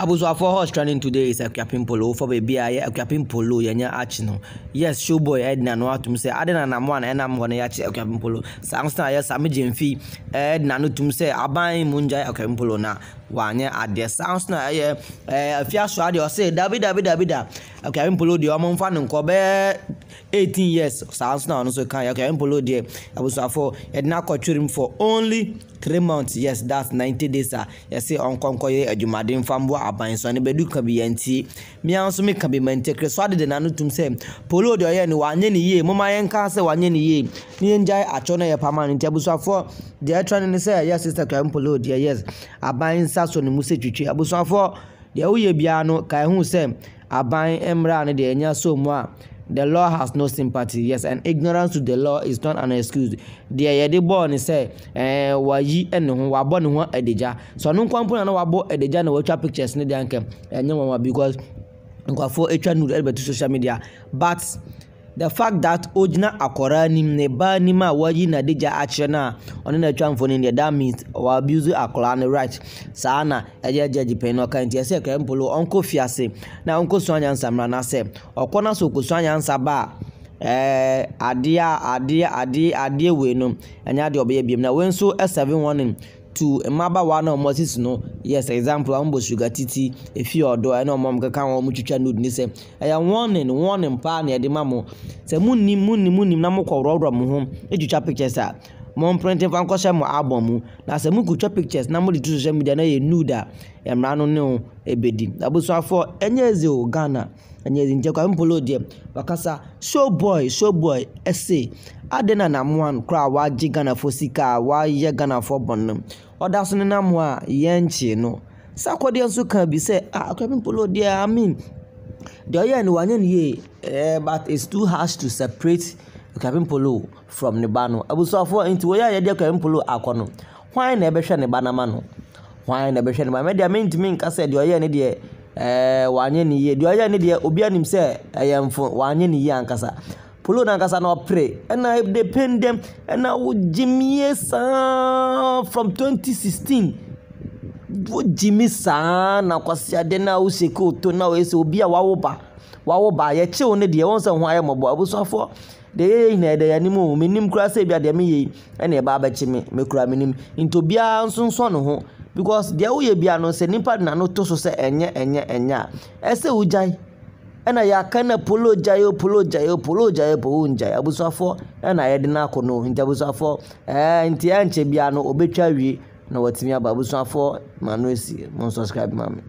Abusuafo horse training today is Akuapem Polo for baby aye Akuapem Polo yenya achi no. Yes, showboy Edna no atum say adena na mo na enam ho na ya chi Akuapem Polo. Samson aye Sami Jemfi Edna no tum say aban munjai Akuapem Polo na wanye ade Samson aye afia so ade o say David Akuapem Polo de o mo mfa nko be 18 years Samson no so kan Akuapem Polo de abusuafo Edna kwatwirim for only 3 months. Yes, that's 90 days. Yes, say on konkoye adwumaden fambo aban so ne bedu ka bi yanti mi anso me ka bi mantekre so ade de nanu tum say Polo de oye ni wanye ni ye moma yen kan say wanye ni ye ni njai acho na ye pama ni abusuafo de atwa ni say yes sister Akuapem Polo de yes aban sa so ne muse twitwi abusuafo de wo ye bia no kai hu say aban emra ne de enya so mu a the law has no sympathy. Yes, and ignorance to the law is not an excuse. The yede born say wayi ene ho wabo ne ho edeja. So no kwampo na wabo edeja na watcha pictures ne de ankem enye won because nkwafo etwa nude elbetu social media. But the fact that ojina akora nim ne ba nim a wayi na deja akire na ono na atwa mfoni ne that means or abuse akora ne right sana eje judge pen no kan tie say Akuapem Polo onko fiase na onko so anyansa mra na say okona so koso anyansa ba ade we no anya de obe biem na wenso S7 warning to maba one or Moses no. Yes, example ambo sugar titi if you odo na mom kaka won mutwitwa nude ni say eya warning pa na de mamo say munnim na mokọ rọrọ mo ho etwitwa pictures a mom printing fan ko mo album mu na say mukutwa pictures na mo de social media na ye nude a emra no ne ebedi abusuafo enye eze o Ghana enye eze Akuapem Polo de wakasa showboy essay adena na moan kra wa Ghana for sika wa ye Ghana for bonum oda so ne na mo a yenchi no sakode nso kan bi say Akuapem Polo de I mean the oye ni wanye ni ye but it's too harsh to separate Akuapem Polo from ne ba no abusuafo into oye ye de Akuapem Polo akono hwan na ebehwe ne ba na ma no hwan na ebehwe ne ba me de mentimi nka say de oye ne de wanye ni ye de oye ne de obi anim say eyemfo wanye ni ye ankasa Polo na ankasa na pray and I depend them and I would Jimmy from 2016 Jimmy san na kwasi ade na useko to na we se obi a wawo ba ye che one de won se ho aye mobo abusuafo de ye na de yanimo menim kura se bia de me ye ene ba ba chi me kura menim into bia nsonso no ho because de wo ye bia no se nipa na no to so se enya ese ujai ena ya kana Polo jayo po unjai abusuafo ena ye de na akono nti abusuafo nti anche bia no obetwa wie na watimi aba abusuafo ma no esi mon subscribe mama.